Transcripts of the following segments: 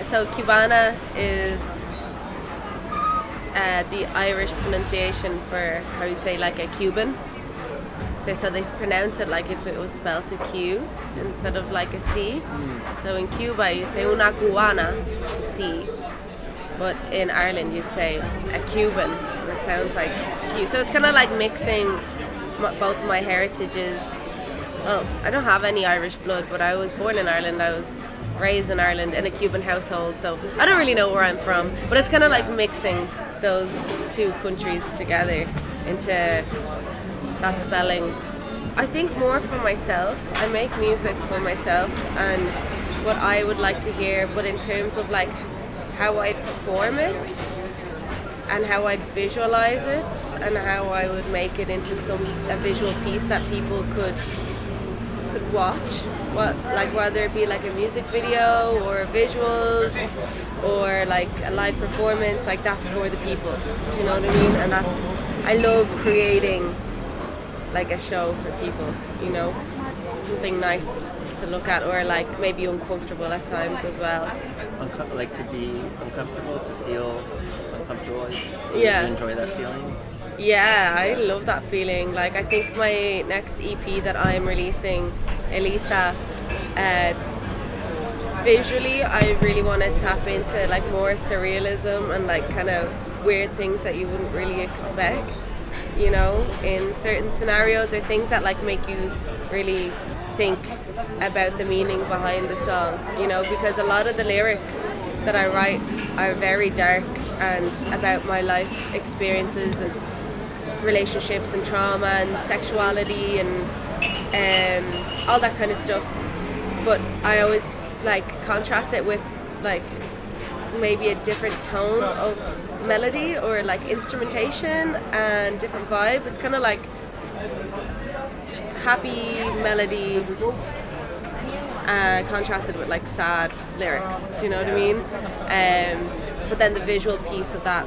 So qbanaa is the Irish pronunciation for how you'd say like a Cuban. So they pronounce it like if it was spelled a Q instead of like a C. So in Cuba you'd say una cubana, C. But in Ireland you'd say a Cuban. And it sounds like Q. So it's kind of like mixing both my heritages. Well, I don't have any Irish blood, but I was born in Ireland. I was raised in Ireland in a Cuban household, so I don't really know where I'm from. But it's kind of like mixing those two countries together into that spelling. I think more for myself. I make music for myself and what I would like to hear, but in terms of like how I perform it and how I'd visualize it and how I would make it into a visual piece that people could watch, whether it be like a music video or visuals or like a live performance, like that's for the people. Do you know what I mean? And I love creating like a show for people, you know, something nice to look at or like maybe uncomfortable at times as well. Like to be uncomfortable, to feel uncomfortable. Yeah. You enjoy that feeling? Yeah, I love that feeling. Like I think my next EP that I'm releasing, Elisa, visually I really want to tap into like more surrealism and like kind of weird things that you wouldn't really expect, you know, in certain scenarios or things that like make you really think about the meaning behind the song, you know, because a lot of the lyrics that I write are very dark and about my life experiences and relationships and trauma and sexuality and all that kind of stuff, but I always like contrast it with like maybe a different tone of melody or like instrumentation and different vibe. It's kind of like happy melody contrasted with like sad lyrics, do you know what I mean? But then the visual piece of that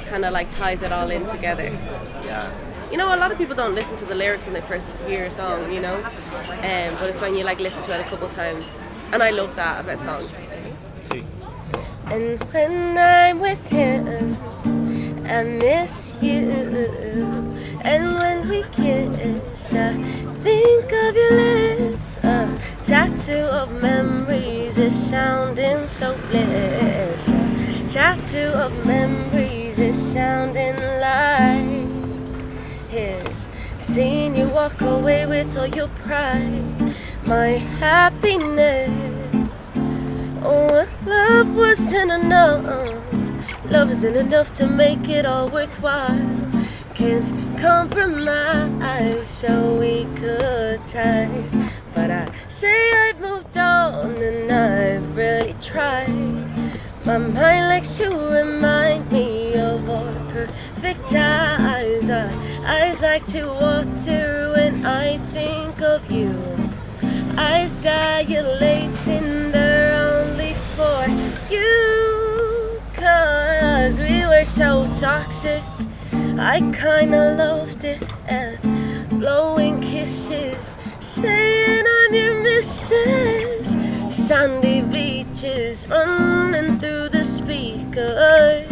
kind of like ties it all in together. Yeah. You know, a lot of people don't listen to the lyrics when they first hear a song, you know, but it's when you like listen to it a couple times, and I love that about songs. And when I'm with you, I miss you, and when we kiss, I think of your lips, a tattoo of memories is sounding so bliss, a tattoo of memories is sounding like his. Seeing you walk away with all your pride, my happiness. Oh, love wasn't enough. Love isn't enough to make it all worthwhile. Can't compromise, so we could ties. But I say I've moved on and I've really tried. My mind likes to remind me of our perfect eyes. Our eyes like to water when I think of you. Eyes dilating, they're only for you. 'Cause we were so toxic, I kinda loved it. And blowing kisses, saying I'm your missus. Sandy beaches running through the speakers.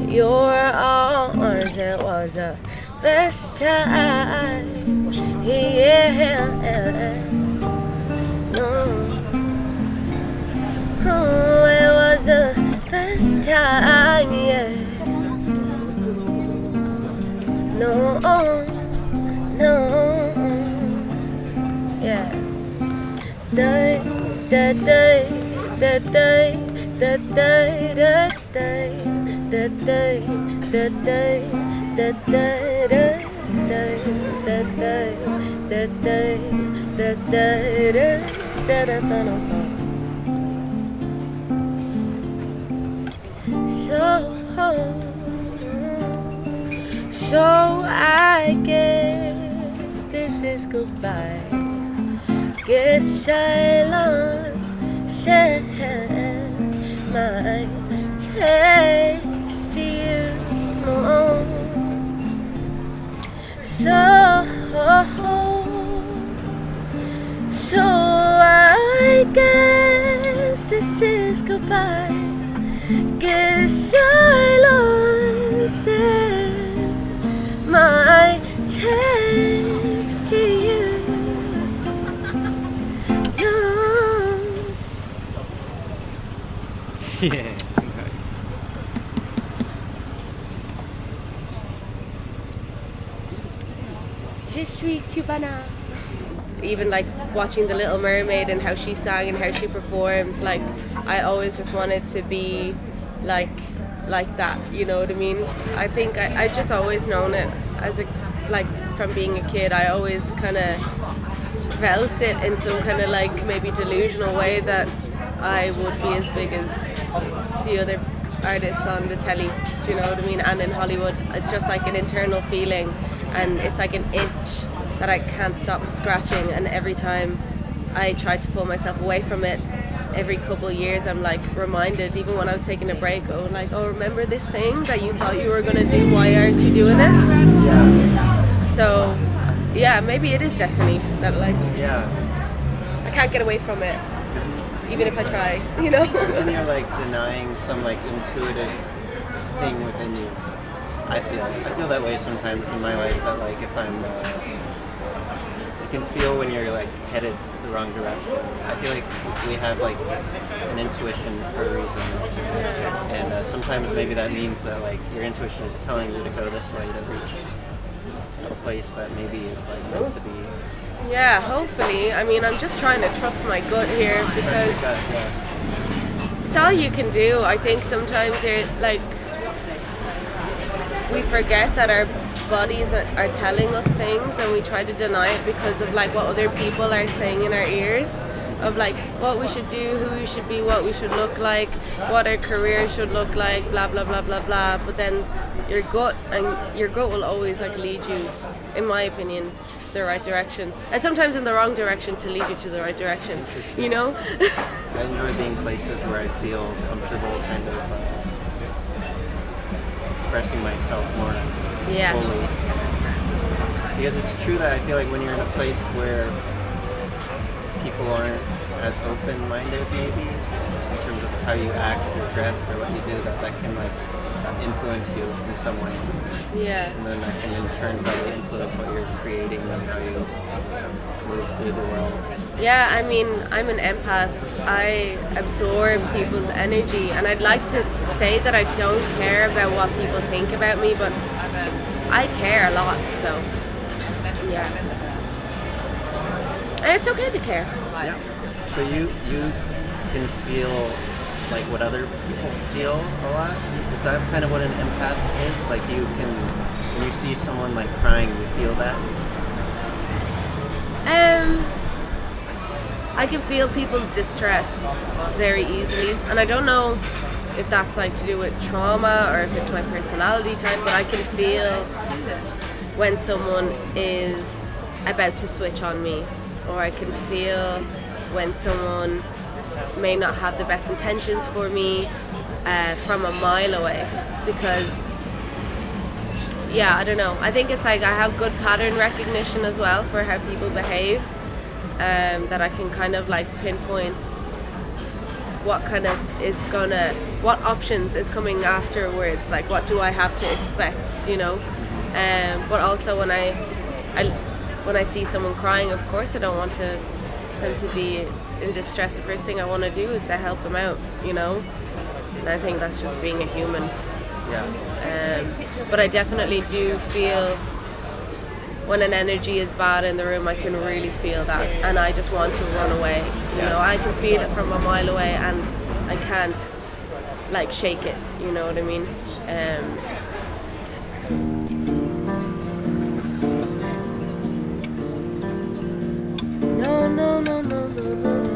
Your arms, it was the best time. Yeah. No. Oh, it was the best time, yeah. No, yeah. Day, da day, da day, da day, da day, da day, da day, da day, da day, da day, da day, da day, da da da da. So I guess this is goodbye. Guess I'll send my text to you. So I guess this is goodbye. Guess I lost it. My text to you. No. Yeah, nice. Je suis qbanaa. Even like watching The Little Mermaid and how she sang and how she performed, like I always just wanted to be like that, you know what I mean? I think I just always known it as a, like from being a kid. I always kind of felt it in some kind of like maybe delusional way that I would be as big as the other artists on the telly, do you know what I mean? And in Hollywood, it's just like an internal feeling, and it's like an itch that I can't stop scratching, and every time I try to pull myself away from it, every couple of years I'm like reminded, even when I was taking a break, oh remember this thing that you thought you were going to do, why aren't you doing it? Yeah. So yeah, maybe it is destiny that like I can't get away from it even if I try, you know. And you're like denying some like intuitive thing within you. I feel that way sometimes in my life, that like if I'm you can feel when you're like headed the wrong direction. I feel like we have like an intuition for a reason, and sometimes maybe that means that like your intuition is telling you to go this way to reach a place that maybe is like meant to be. Yeah, hopefully. I mean, I'm just trying to trust my gut here, because it's all you can do. I think sometimes like we forget that our bodies are telling us things, and we try to deny it because of like what other people are saying in our ears, of like what we should do, who we should be, what we should look like, what our career should look like, blah blah blah blah blah. But then your gut will always like lead you, in my opinion, the right direction, and sometimes in the wrong direction to lead you to the right direction, you know. I enjoy being places where I feel comfortable kind of expressing myself more fully. Because it's true that I feel like when you're in a place where people aren't as open-minded maybe in terms of how you act or dress or what you do, that can like influence you in some way. Yeah. And then that can in turn probably influence what you're creating and how you move through the world. Yeah, I mean, I'm an empath. I absorb people's energy, and I'd like to say that I don't care about what people think about me, but I care a lot, so yeah. And it's okay to care. Yeah. So you can feel like what other people feel a lot? Is that kind of what an empath is? Like you can, when you see someone like crying, you feel that? I can feel people's distress very easily, and I don't know if that's like to do with trauma or if it's my personality type, but I can feel when someone is about to switch on me, or I can feel when someone may not have the best intentions for me from a mile away, because I don't know, I think it's like I have good pattern recognition as well for how people behave, that I can kind of like pinpoint what kind of what options is coming afterwards, like what do I have to expect, you know. But also when I see someone crying, of course I don't want them to be in distress. The first thing I want to do is to help them out, you know. And I think that's just being a human. Yeah. But I definitely do feel when an energy is bad in the room, I can really feel that, and I just want to run away. You know, I can feel it from a mile away, and I can't like shake it. You know what I mean? No, no, no, no, no, no, no.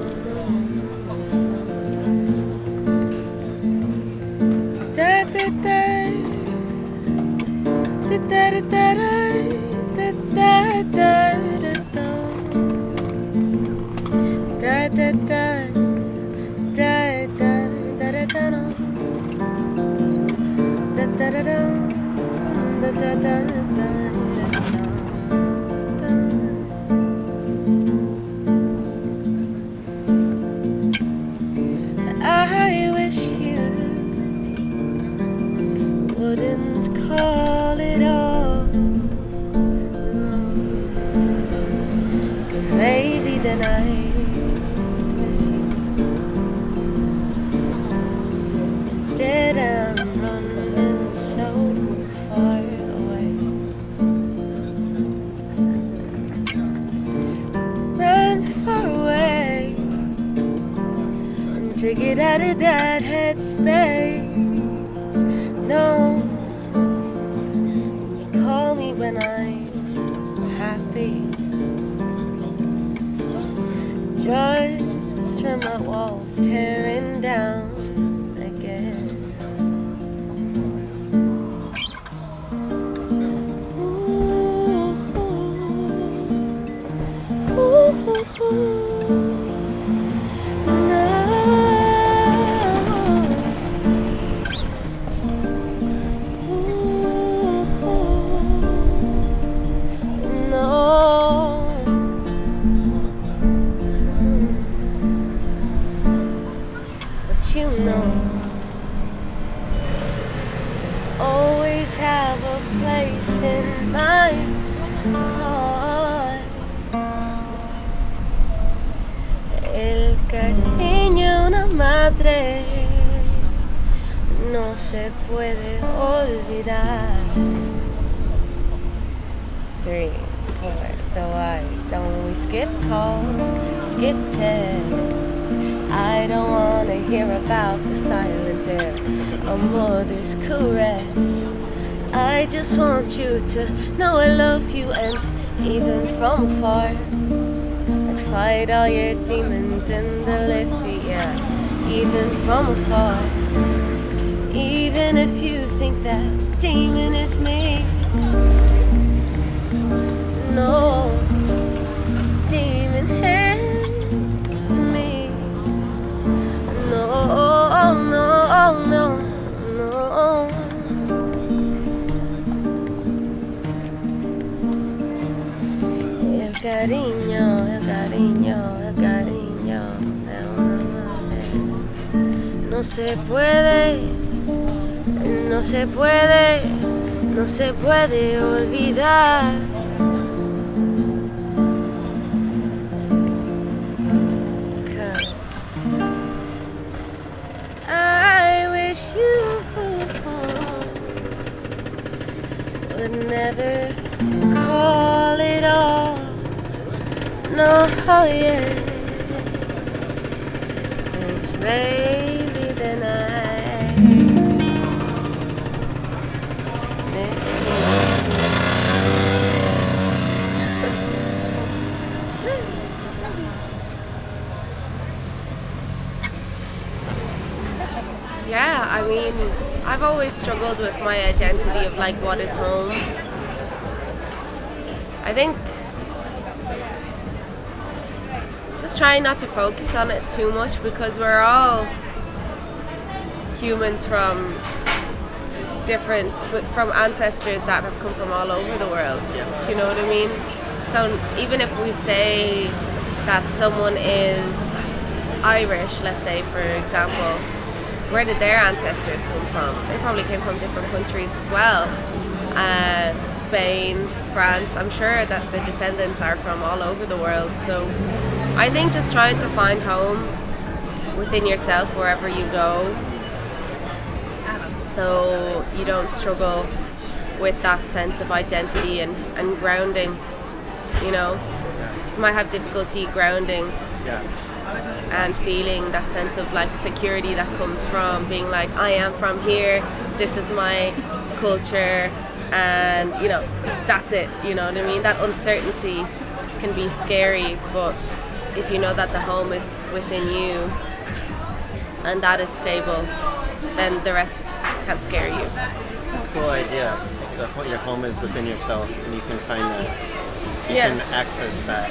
Da da da. Da da da da. Da da da da da da da da da da da da wouldn't call it off. No. 'Cause maybe then I miss you. Instead I'm running so far away. Run far away. And to get out of that headspace. No, you call me when I'm happy. Just when my walls tearing down again. Ooh, ooh, ooh, ooh. You know, always have a place in my heart. El cariño de una madre no se puede olvidar. 3, 4, so why don't we skip calls, skip texts? I don't wanna hear about the silent air, a mother's caress. I just want you to know I love you, and even from afar, I'd fight all your demons in the liffey, yeah. Even from afar, even if you think that demon is me. No, demon is me. No, no, no, no. El cariño de una madre no se puede, no se puede, no se puede olvidar. Would never call it off. No, oh yeah. 'Cause baby, then I miss you. Yeah, I mean, I've always struggled with my identity of like what is home. I think just trying not to focus on it too much, because we're all humans from ancestors that have come from all over the world. Do you know what I mean? So even if we say that someone is Irish, let's say for example, where did their ancestors come from? They probably came from different countries as well. Spain, France, I'm sure that the descendants are from all over the world. So I think just trying to find home within yourself wherever you go, so you don't struggle with that sense of identity and grounding. You know, you might have difficulty grounding and feeling that sense of like security that comes from being like, I am from here, this is my culture, and you know, that's it. You know what I mean? That uncertainty can be scary, but if you know that the home is within you and that is stable, then the rest can't scare you. It's a cool idea. Your home is within yourself, and you can find that. You can access that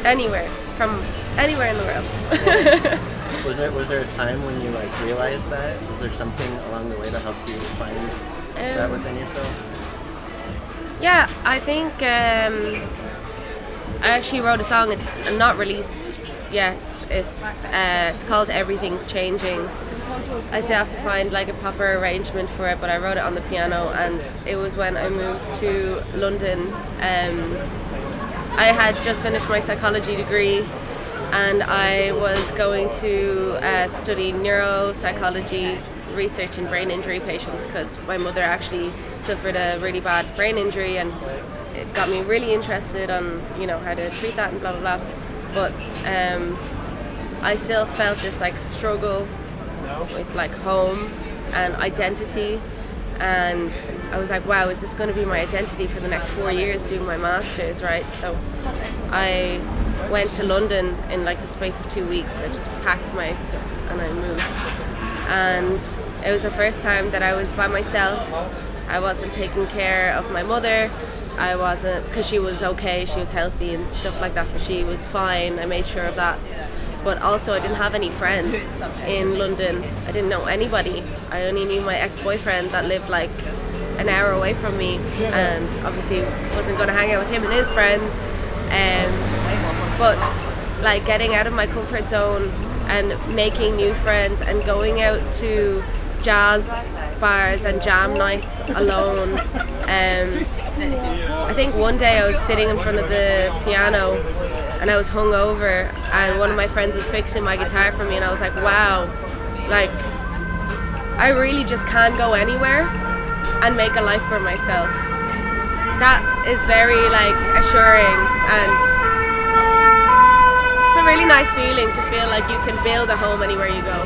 anywhere. From anywhere in the world. Yeah. Was there a time when you like realized that? Was there something along the way that helped you find that within yourself? Yeah, I think I actually wrote a song. It's not released yeah, it's called Everything's Changing. I still have to find like a proper arrangement for it, but I wrote it on the piano, and it was when I moved to London. I had just finished my psychology degree, and I was going to study neuropsychology research in brain injury patients, because my mother actually suffered a really bad brain injury, and it got me really interested on how to treat that and blah blah blah. But I still felt this like struggle with like home and identity, and I was like, wow, is this going to be my identity for the next 4 years doing my master's, right? So I went to London in like the space of 2 weeks. I just packed my stuff and I moved, and it was the first time that I was by myself. I wasn't taking care of my mother. I wasn't, because she was okay, she was healthy and stuff like that, so she was fine. I made sure of that. But also I didn't have any friends in London. I didn't know anybody. I only knew my ex-boyfriend that lived like an hour away from me, and obviously wasn't going to hang out with him and his friends. But like getting out of my comfort zone and making new friends and going out to jazz bars and jam nights alone. I think one day I was sitting in front of the piano and I was hungover, and one of my friends was fixing my guitar for me, and I was like, wow, like I really just can go anywhere and make a life for myself. That is very like assuring, and it's a really nice feeling to feel like you can build a home anywhere you go,